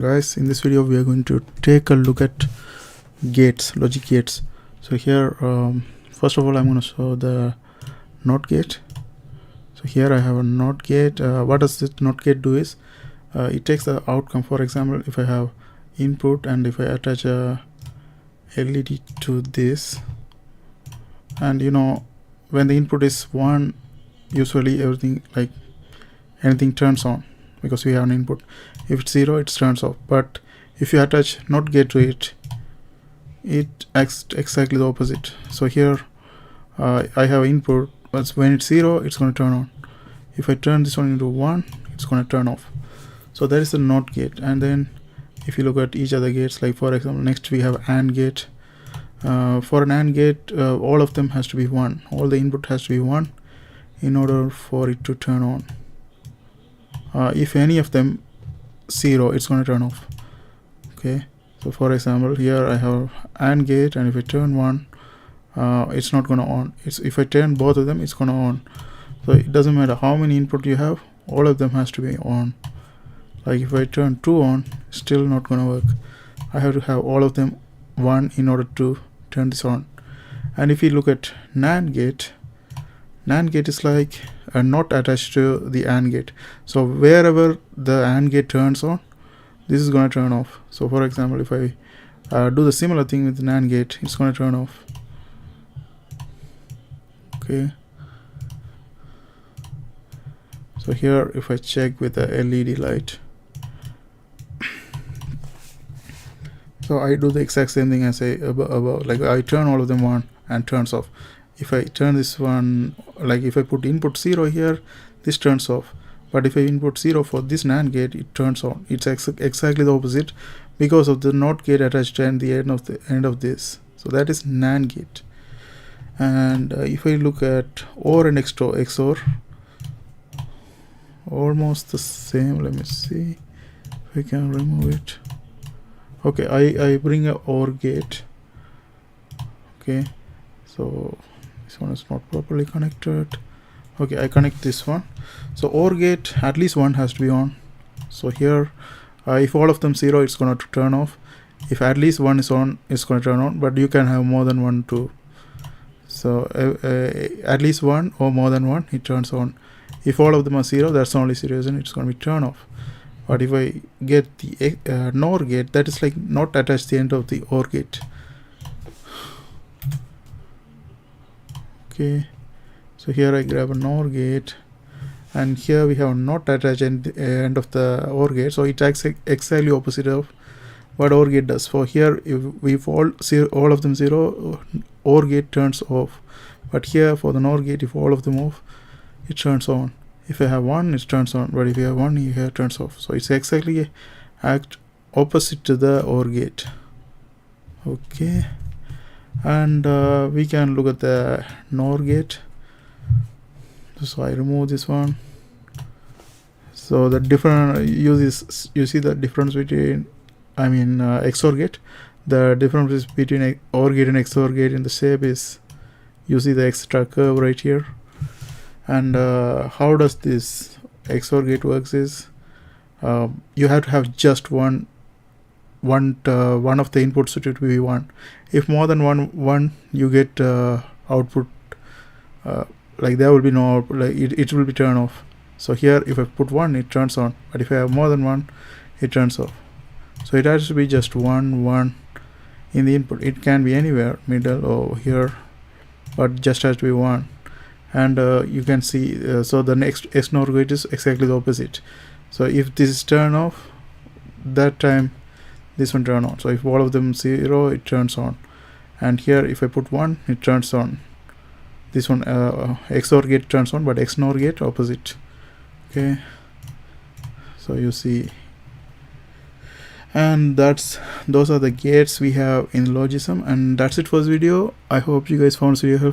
Guys, in this video we are going to take a look at gates, logic gates. So here first of all I'm going to show the NOT gate. So here I have a NOT gate. What does this NOT gate do is it takes the outcome. For example, if I have input and if I attach a LED to this, and you know, when the input is 1, usually anything turns on because we have an input. If it's 0, it turns off. But if you attach NOT gate to it, it acts exactly the opposite. So here I have input, but when it's 0, it's going to turn on. If I turn this one into 1, it's going to turn off. So that is the NOT gate. And then if you look at each other gates, like for example, next we have AND gate. For an AND gate, all of them has to be 1. All the input has to be 1 in order for it to turn on. If any of them 0, it's going to turn off. Okay, so for example, here I have AND gate, and if I turn 1, it's not going to on. If I turn both of them, it's going to on. So it doesn't matter how many input you have, all of them has to be on. Like if I turn 2 on, still not going to work. I have to have all of them 1 in order to turn this on. And if you look at NAND gate is like not attached to the AND gate. So wherever the AND gate turns on, this is going to turn off. So for example, if I do the similar thing with the NAND gate, it's going to turn off. Okay, so here if I check with the LED light, so I do the exact same thing as above. Like I turn all of them on and turns off. If I turn this one, like if I put input 0 here, this turns off. But if I input 0 for this NAND gate, it turns on. It's exactly the opposite because of the NOT gate attached at the end of this. So that is NAND gate. And if I look at OR and XOR, almost the same. Let me see if I can remove it. Okay, I bring a OR gate. Okay, so this one is not properly connected. Okay, I connect this one. So OR gate, at least one has to be on. So here if all of them 0, it's going to turn off. If at least one is on, it's going to turn on, but you can have more than one too. So at least one or more than one, it turns on. If all of them are 0, that's the only reason it's going to be turn off. But if I get the NOR gate, that is like not attached to the end of the OR gate. Okay, so here I grab a NOR gate, and here we have not attached at the end of the OR gate, so it acts exactly opposite of what OR gate does. For here, if all of them 0, OR gate turns off. But here for the NOR gate, if all of them off, it turns on. If I have 1, it turns on, but if you have 1, here it turns off. So it's exactly act opposite to the OR gate. Okay, and we can look at the NOR gate. So I remove this one. So the different you see the difference between XOR gate. The difference between OR gate and XOR gate in the shape is, you see the extra curve right here. And how does this XOR gate works is you have to have just one of the inputs to be 1. If more than one, you get output like there will be no output, like it will be turned off. So here if I put 1, it turns on, but if I have more than 1, it turns off. So it has to be just 1 in the input. It can be anywhere, middle or here, but just has to be 1. And you can see so the next XNOR gate is exactly the opposite. So if this is turn off, that time this one turn on. So if all of them 0, it turns on. And here if I put 1, it turns on. This one XOR gate turns on, but XNOR gate opposite. Okay, so you see, and those are the gates we have in Logisim. And that's it for this video. I hope you guys found this video helpful.